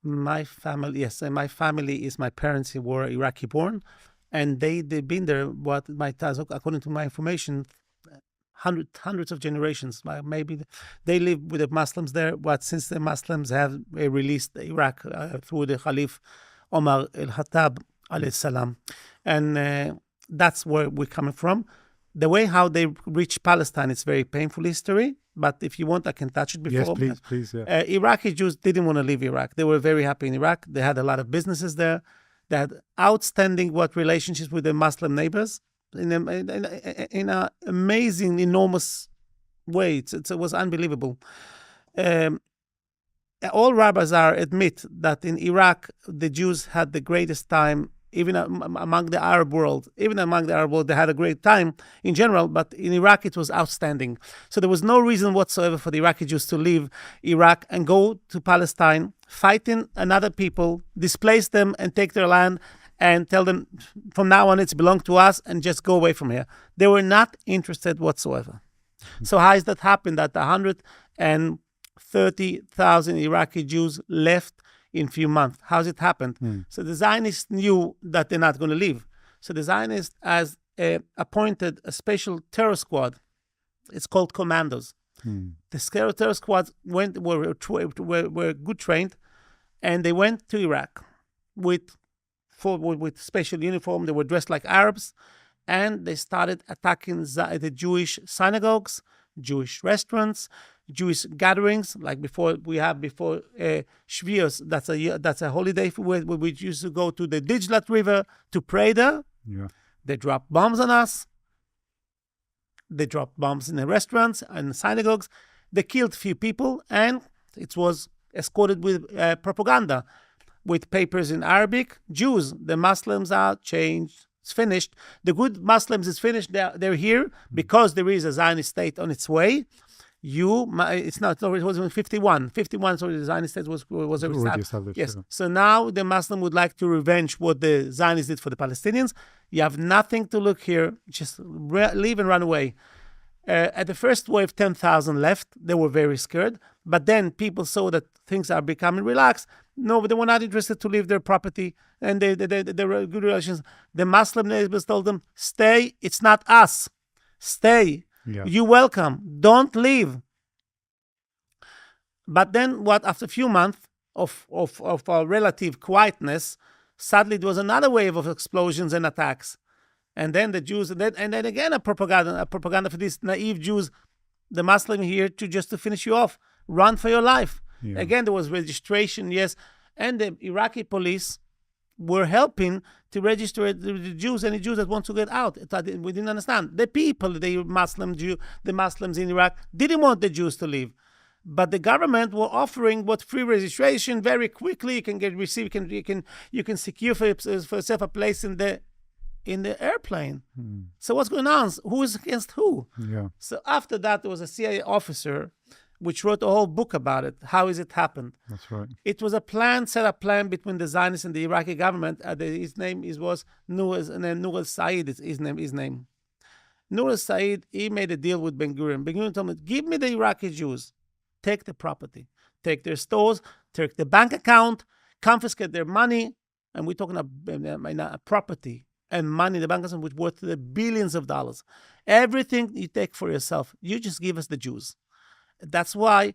My family, yes, and my family is my parents who were Iraqi born, and they've been there. According to my information, hundreds of generations. Maybe they live with the Muslims there, but since the Muslims have released Iraq through the Caliph Omar al-Khattab alayhi salam, and that's where we're coming from. The way how they reached Palestine is very painful history, but if you want, I can touch it before. Yes, please, yeah. Iraqi Jews didn't want to leave Iraq. They were very happy in Iraq. They had a lot of businesses there. They had outstanding relationships with their Muslim neighbors in an amazing, enormous way. It was unbelievable. All rabbis admit that in Iraq, the Jews had the greatest time, even among the Arab world. Even among the Arab world, they had a great time in general, but in Iraq, it was outstanding. So there was no reason whatsoever for the Iraqi Jews to leave Iraq and go to Palestine, fighting another people, displace them and take their land and tell them from now on it belongs to us and just go away from here. They were not interested whatsoever. So how has that happened that 130,000 Iraqi Jews left in a few months? How's it happened? So the Zionists knew that they're not going to leave. So the Zionists has appointed a special terror squad. It's called commandos. The terror squads were good trained, and they went to Iraq with special uniform. They were dressed like Arabs, and they started attacking the Jewish synagogues, Jewish restaurants, Jewish gatherings, like before Shvios. That's a holiday where we used to go to the Dijlat River to pray there. Yeah. They dropped bombs on us. They dropped bombs in the restaurants and synagogues. They killed a few people, and it was escorted with propaganda, with papers in Arabic. Jews, the Muslims are changed. It's finished. The good Muslims is finished. They're here because there is a Zionist state on its way. It was in 51. 51, so the Zionist state was already established. Yes. Yeah. So now the Muslim would like to revenge what the Zionists did for the Palestinians. You have nothing to look here. Just leave and run away. At the first wave, 10,000 left. They were very scared. But then people saw that things are becoming relaxed. No, but they were not interested to leave their property, and they were good relations. The Muslim neighbors told them, stay, it's not us. Stay. Yeah. You're welcome. Don't leave. But then after a few months of relative quietness, suddenly there was another wave of explosions and attacks. And then the Jews, and then again a propaganda for these naive Jews, the Muslim here to finish you off. Run for your life. Yeah. Again, there was registration, yes. And the Iraqi police were helping to register the Jews, any Jews that want to get out. We didn't understand. The Muslims in Iraq didn't want the Jews to leave. But the government were offering free registration very quickly. You can you can secure for yourself a place in the airplane. So what's going on? Who is against who? Yeah. So after that, there was a CIA officer which wrote a whole book about it. How has it happened? That's right. It was a set up plan between the Zionists and the Iraqi government. His name was Nur al-Said. His name. Nur al-Said, he made a deal with Ben Gurion. Ben Gurion told him, give me the Iraqi Jews. Take the property. Take their stores. Take the bank account. Confiscate their money. And we're talking about property and money. The bank account was worth the billions of dollars. Everything you take for yourself. You just give us the Jews. That's why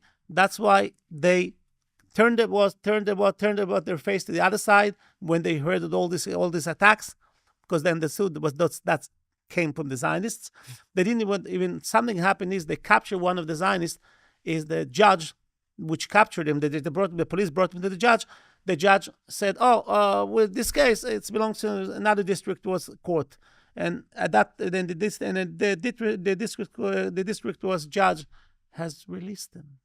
they turned their face to the other side when they heard of all these attacks, because then the suit that came from the Zionists. They didn't even something happened is they captured one of the Zionists, is the judge which captured him. The police brought him to the judge. The judge said, with this case, it belongs to another district court, and at that then the district was judge has released him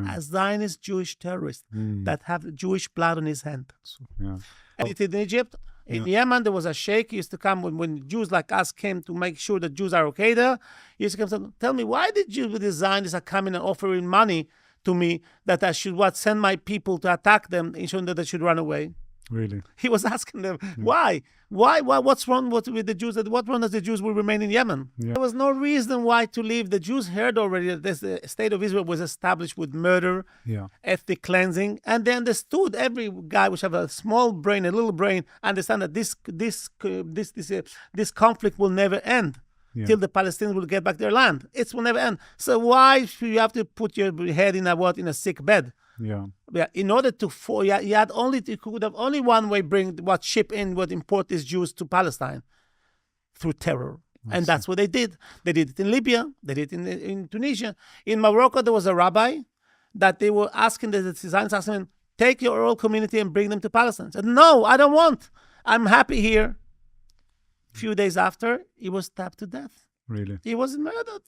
as Zionist Jewish terrorists that have Jewish blood on his hand. Yeah. And it's in Egypt. In Yemen, there was a sheikh. He used to come when Jews like us came to make sure that Jews are okay there. He used to come and tell me, why did Jews with the Zionists are coming and offering money to me that I should send my people to attack them, ensuring that they should run away? Really? He was asking them, why? What's wrong with the Jews? What wrong that the Jews will remain in Yemen? Yeah. There was no reason why to leave. The Jews heard already that the state of Israel was established with murder, Yeah. ethnic cleansing, and they understood. Every guy which have a small brain, a little brain, understand that this conflict will never end. Yeah. Till the Palestinians will get back their land. It will never end. So why should you have to put your head in a sick bed? Yeah. Yeah, in order to you could have only one way ship in, import these Jews to Palestine through terror. And that's what they did. They did it in Libya. They did it in Tunisia. In Morocco, there was a rabbi that they were asking the Zionists, asking him, take your whole community and bring them to Palestine. He said, no, I don't want. I'm happy here. A few days after, he was stabbed to death. Really? He was murdered.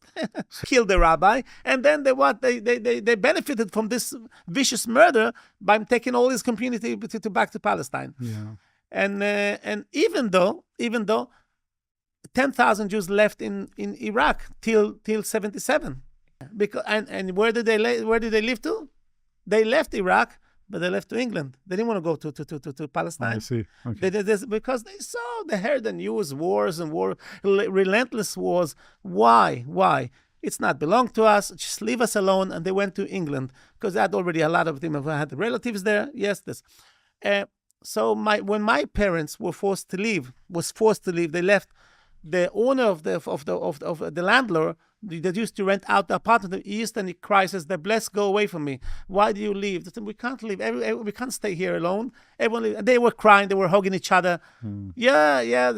Killed the rabbi. And then they benefited from this vicious murder by taking all his community back to Palestine. Yeah. And even though 10,000 Jews left in Iraq till 77. Because and where did they live to? They left Iraq, but they left to England. They didn't want to go to Palestine. I see. Okay. Because they heard the news, wars and relentless wars. Why? It's not belong to us. Just leave us alone. And they went to England because they had already a lot of them had relatives there. Yes, this. So when my parents were forced to leave, they left. The owner of the landlord that used to rent out the apartment, he used, and he cries, says, "The blessed go away from me. Why do you leave?" They said, "We can't leave. We can't stay here alone." Everyone, they were crying. They were hugging each other. Yeah.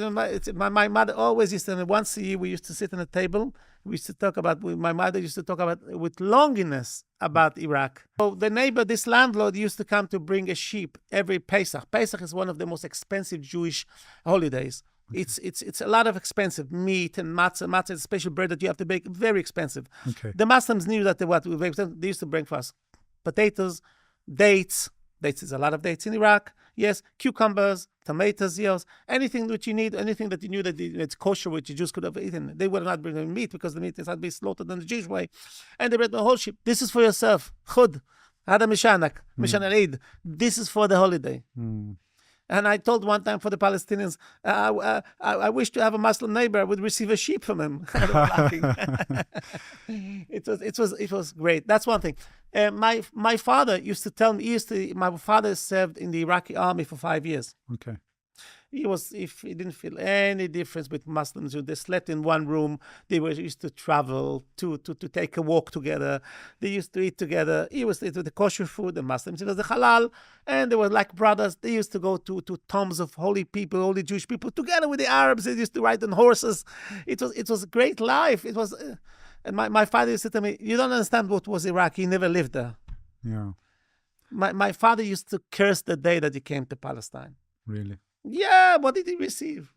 My mother always used to. Once a year, we used to sit on a table. We used to talk about. My mother used to talk about with longingness about Iraq. So the neighbor, this landlord, used to come to bring a sheep every Pesach. Pesach is one of the most expensive Jewish holidays. Okay. It's a lot of expensive meat and matzah. Matzah is a special bread that you have to bake, very expensive. Okay. The Muslims knew that they used to bring for us potatoes, dates. Dates is a lot of dates in Iraq. Yes, cucumbers, tomatoes, yes, anything that you need, anything that you knew that it's kosher, which the Jews could have eaten. They would not bring meat because the meat had to be slaughtered in the Jewish way. And they brought the whole sheep. This is for yourself. Chud, Hada Mishanak, Mishan al-Eid. This is for the holiday. And I told one time for the Palestinians, I wish to have a Muslim neighbor. I would receive a sheep from him. It was great. That's one thing. My father used to tell me. My father served in the Iraqi army for 5 years. Okay. He didn't feel any difference with Muslims. They slept in one room. They used to travel to take a walk together. They used to eat together. He was the kosher food, the Muslims. It was the halal, and they were like brothers. They used to go to tombs of holy people, holy Jewish people, together with the Arabs. They used to ride on horses. It was a great life. It was, and my father used to tell me, "You don't understand what was Iraq. He never lived there." Yeah. My father used to curse the day that he came to Palestine. Really? Yeah, what did he receive?